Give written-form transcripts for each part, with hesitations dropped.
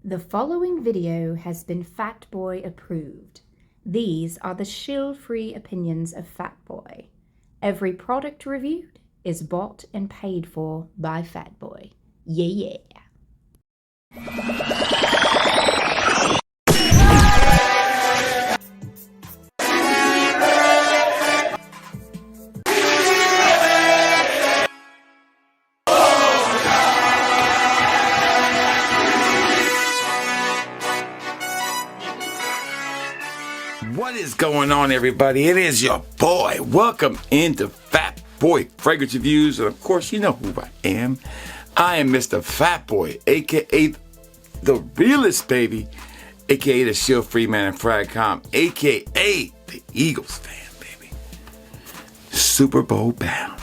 The following video has been Fatboy approved. These are the shill-free opinions of Fatboy. Every product reviewed is bought and paid for by Fatboy. Yeah. What is going on, everybody? It is your boy. Welcome into Fatboy Fragrance Reviews. And of course, you know who I am. I am Mr. Fatboy, aka the realest baby, aka the shill free man in Fragcom, aka the Eagles fan, baby. Super Bowl bound.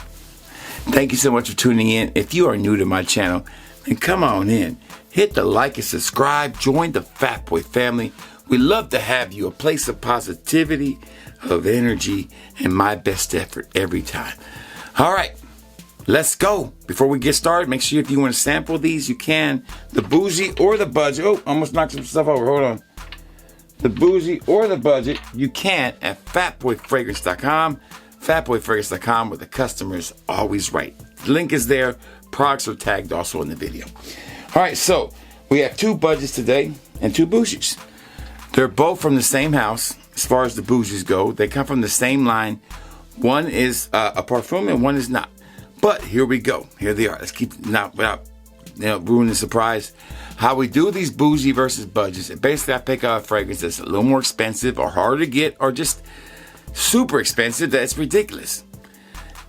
Thank you so much for tuning in. If you are new to my channel, then come on in. Hit the like and subscribe. Join the Fatboy family. We love to have you, a place of positivity, of energy, and my best effort every time. All right, let's go. Before we get started, make sure if you want to sample these, you can. The bougie or the budget. Oh, almost knocked some stuff over. Hold on. The bougie or the budget, you can at fatboyfragrance.com. Fatboyfragrance.com, where the customer is always right. The link is there. Products are tagged also in the video. All right, so we have two budgets today and two bougies. They're both from the same house as far as the bougies go. They come from the same line. One is a Parfum and one is not. But here we go. Here they are. Let's keep not without ruining the surprise. How we do these bougie versus budgets. Basically, I pick out a fragrance that's a little more expensive or harder to get or just super expensive that's ridiculous.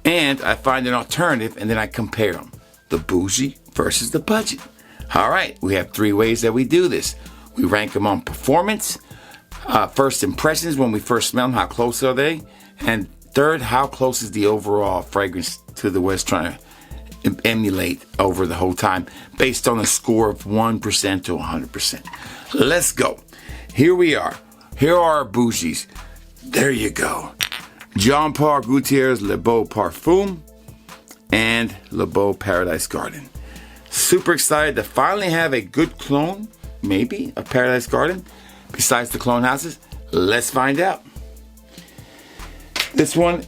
And I find an alternative and then I compare them. The bougie versus the budget. All right. We have three ways that we do this. We rank them on performance, first impressions when we first smell them, how close are they? And third, how close is the overall fragrance to the way it's trying to emulate over the whole time based on a score of 1% to 100%. Let's go. Here we are. Here are our bougies. There you go. Jean Paul Gaultier's Le Beau Parfum and Le Beau Paradise Garden. Super excited to finally have a good clone. Maybe a Paradise Garden besides the clone houses. Let's find out. This one,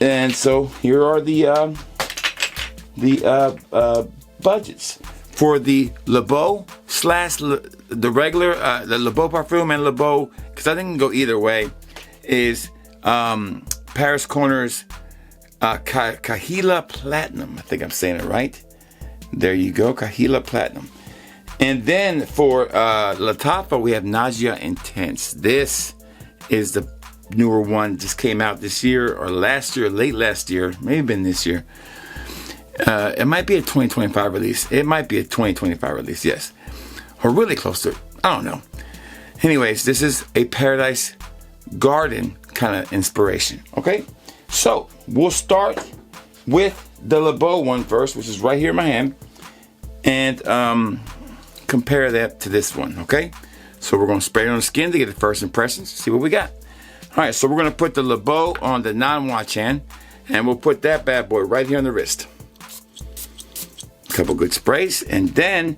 and so here are the budgets for the Le Beau slash the regular the Le Beau Parfum and Le Beau, because I think it can go either way. Is Paris Corner's Kaheela Platinum. I think I'm saying it right. There you go, Kaheela Platinum. And then for Lattafa, we have Najdia Intense. This is the newer one. Just came out this year or last year, late last year, maybe been this year. It might be a 2025 release. It might be a 2025 release, yes. Or really close to it. I don't know. Anyways, this is a Paradise Garden kind of inspiration, okay? So we'll start with the Le Beau one first, which is right here in my hand. And compare that to this one, okay? So we're going to spray it on the skin to get the first impressions, see what we got. All right, so we're going to put the Le Beau on the non-watch hand, and we'll put that bad boy right here on the wrist. A couple good sprays, and then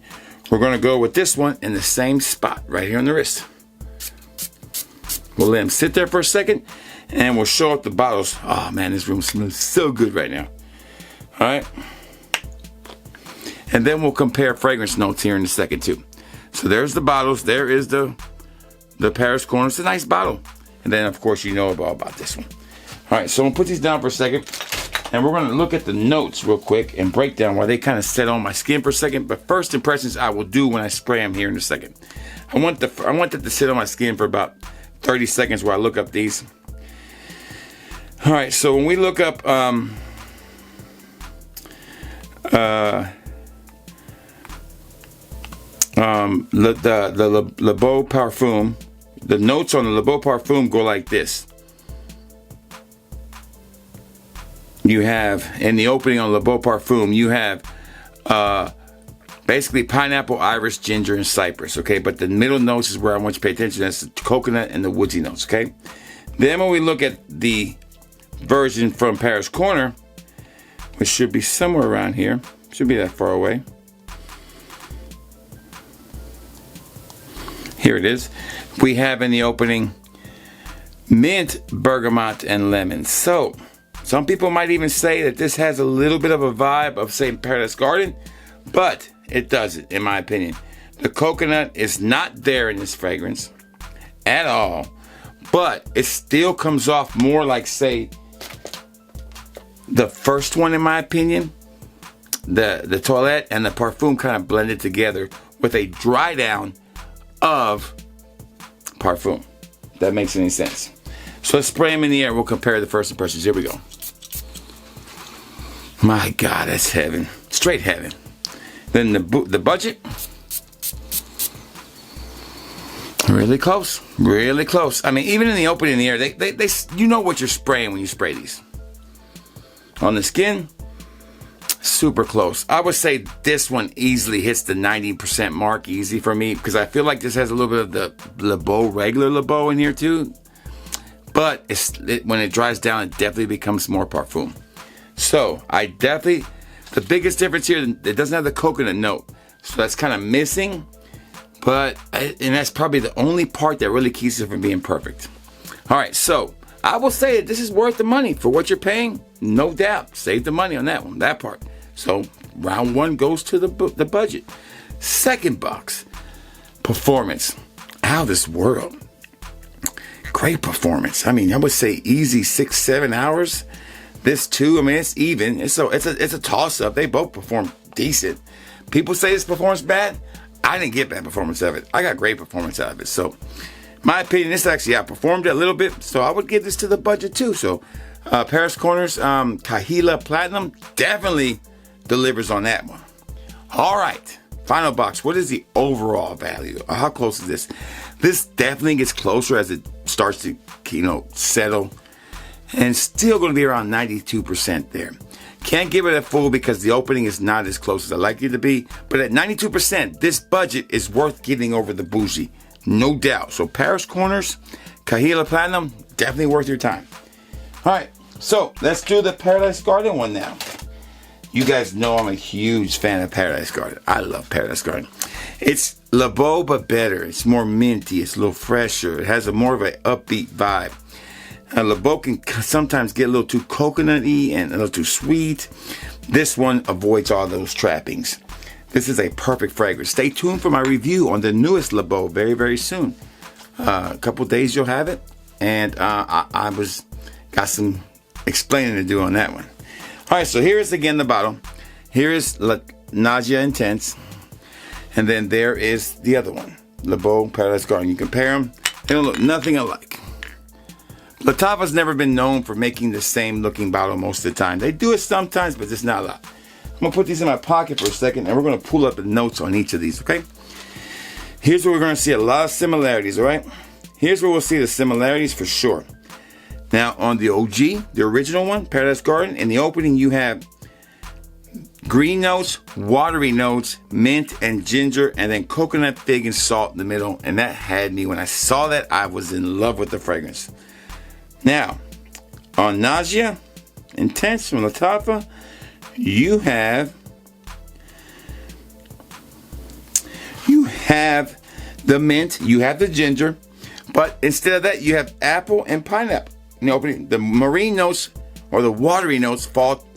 we're going to go with this one in the same spot right here on the wrist. We'll let them sit there for a second, and we'll show up the bottles. Oh man, this room smells so good right now. All right. And then we'll compare fragrance notes here in a second too. So there's the bottles. There is the Paris Corner. It's a nice bottle. And then of course you know about this one. All right, so we'll put these down for a second. And we're going to look at the notes real quick and break down why they kind of set on my skin for a second. But first impressions I will do when I spray them here in a second. I want that to sit on my skin for about 30 seconds while I look up these. All right, so when we look up the Le Beau Parfum, the notes on the Le Beau Parfum go like this. You have, in the opening on Le Beau Parfum, you have basically pineapple, iris, ginger, and cypress, okay? But the middle notes is where I want you to pay attention. That's the coconut and the woodsy notes, okay? Then when we look at the version from Paris Corner, which should be somewhere around here, should be that far away. Here it is. We have in the opening mint, bergamot, and lemon. So, some people might even say that this has a little bit of a vibe of, say, Paradise Garden, but it doesn't, in my opinion. The coconut is not there in this fragrance at all, but it still comes off more like, say, the first one, in my opinion. The Toilette and the Parfum kind of blended together with a dry down of Parfum. If that makes any sense. So let's spray them in the air. We'll compare the first impressions. Here we go. My God, that's heaven. Straight heaven. Then the budget. Really close. Really close. I mean, even in the opening in the air, they you know what you're spraying when you spray these. On the skin, super close. I would say this one easily hits the 90% mark, easy for me, because I feel like this has a little bit of the Beau, regular Beau in here too. But when it dries down, it definitely becomes more Parfum. So the biggest difference here, it doesn't have the coconut note. So that's kind of missing. And that's probably the only part that really keeps it from being perfect. All right, so I will say that this is worth the money for what you're paying. No doubt. Save the money on that one, that part. So round one goes to the budget. Second box, performance. Out of this world. Great performance. I mean, I would say easy 6-7 hours. This too, I mean, it's even. It's a toss-up. They both perform decent. People say this performance bad. I didn't get bad performance of it. I got great performance out of it. So, my opinion, this actually outperformed it a little bit. So, I would give this to the budget too. So, Paris Corners, Kaheela Platinum definitely delivers on that one. All right. Final box. What is the overall value? How close is this? This definitely gets closer as it starts to, settle. And still going to be around 92% there. Can't give it a full because the opening is not as close as I like it to be. But at 92%, this budget is worth getting over the bougie. No doubt. So Paris Corners, Kaheela Platinum, definitely worth your time. All right. So let's do the Paradise Garden one now. You guys know I'm a huge fan of Paradise Garden. I love Paradise Garden. It's Beau, but better. It's more minty. It's a little fresher. It has more of an upbeat vibe. Beau can sometimes get a little too coconutty and a little too sweet. This one avoids all those trappings. This is a perfect fragrance. Stay tuned for my review on the newest Beau very, very soon. A couple days you'll have it. And I got some explaining to do on that one. All right, so here is again the bottle. Here is Najdia Intense. And then there is the other one, Beau Paradise Garden. You compare them, they don't look nothing alike. Lattafa's never been known for making the same looking bottle most of the time. They do it sometimes, but it's not a lot. I'm going to put these in my pocket for a second, and we're going to pull up the notes on each of these, okay? Here's where we're going to see a lot of similarities, all right? Here's where we'll see the similarities for sure. Now, on the OG, the original one, Paradise Garden, in the opening, you have green notes, watery notes, mint and ginger, and then coconut, fig, and salt in the middle. And that had me, when I saw that, I was in love with the fragrance. Now, on Najdia Intense from Lattafa, you have the mint, you have the ginger, but instead of that, you have apple and pineapple. The marine notes or the watery notes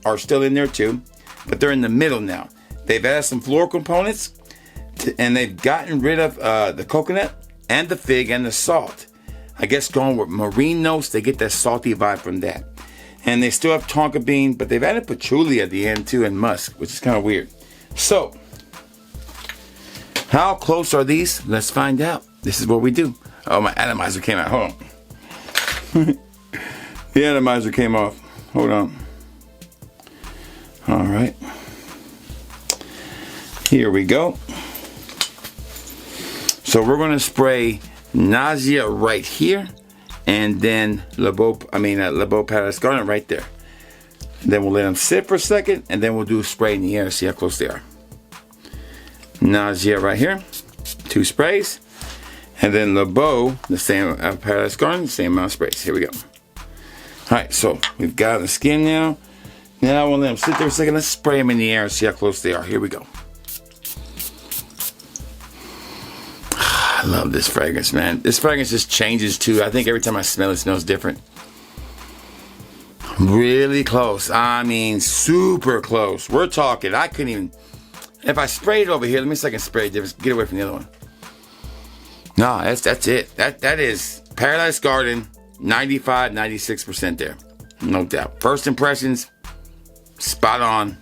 are still in there too, but they're in the middle now. They've added some floral components, and they've gotten rid of the coconut and the fig and the salt. I guess going with marine notes, they get that salty vibe from that. And they still have tonka bean, but they've added patchouli at the end too and musk, which is kind of weird. So, how close are these? Let's find out. This is what we do. Oh, my atomizer came out. Hold on. The atomizer came off. Hold on. All right. Here we go. So we're going to spray Najdia right here, and then Beau Paradise Garden right there. And then we'll let them sit for a second, and then we'll do a spray in the air, see how close they are. Najdia right here, 2 sprays, and then Beau, the same Paradise Garden, the same amount of sprays. Here we go. All right, so we've got the skin now. Now we'll let them sit there for a second. Let's spray them in the air and see how close they are. Here we go. I love this fragrance, man. This fragrance just changes too. I think every time I smell it, it smells different. Really close. I mean, super close. We're talking. I couldn't even. If I sprayed it over here, let me see if I can spray it different. Get away from the other one. No, that's it. That is Paradise Garden, 95, 96% there. No doubt. First impressions, spot on.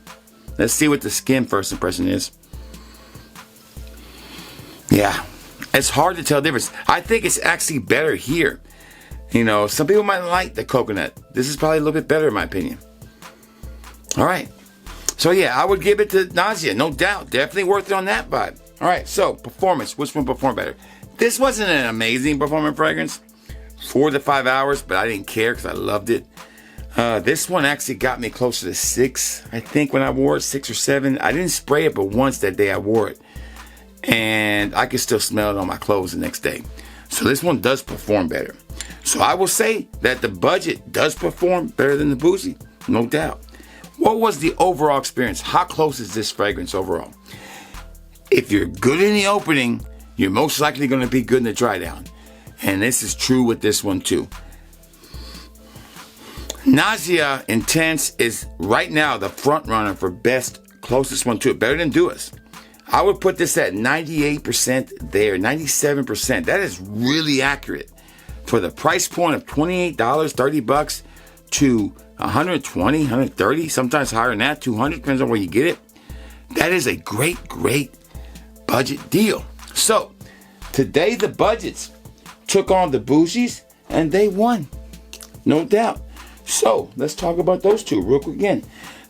Let's see what the skin first impression is. Yeah, it's hard to tell the difference. I think it's actually better here. You know, some people might like the coconut. This is probably a little bit better in my opinion. All right. So yeah, I would give it to Najdia, no doubt. Definitely worth it on that vibe. All right, so performance. Which one performed better? This wasn't an amazing performing fragrance. 4 to 5 hours, but I didn't care because I loved it. This one actually got me closer to 6, I think, when I wore it, 6 or 7. I didn't spray it but once that day I wore it. And I could still smell it on my clothes the next day. So this one does perform better. So I will say that the budget does perform better than the bougie, no doubt. What was the overall experience? How close is this fragrance overall? If you're good in the opening, you're most likely going to be good in the dry down. And this is true with this one too. Najdia Intense is right now the front runner for best, closest one to it, better than Duas. I would put this at 98% there, 97%. That is really accurate. For the price point of $28, $30 to $120, $130, sometimes higher than that, $200, depends on where you get it. That is a great budget deal. So, today the budgets took on the bougies and they won. No doubt. So, let's talk about those two real quick again.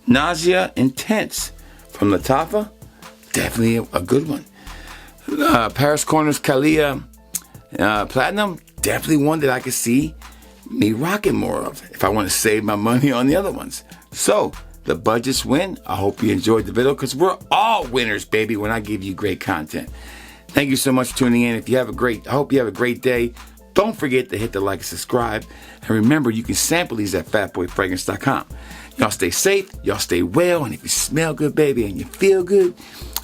Najdia Intense from Lattafa, definitely a good one. Paris Corners Kaheela Platinum, definitely one that I could see me rocking more of if I want to save my money on the other ones. So, the budgets win. I hope you enjoyed the video because we're all winners, baby, when I give you great content. Thank you so much for tuning in. I hope you have a great day. Don't forget to hit the like and subscribe. And remember, you can sample these at fatboyfragrance.com. Y'all stay safe, y'all stay well, and if you smell good, baby, and you feel good,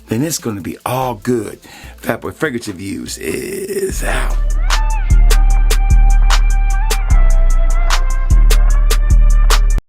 then it's going to be all good. Fatboy Fragrance Reviews is out.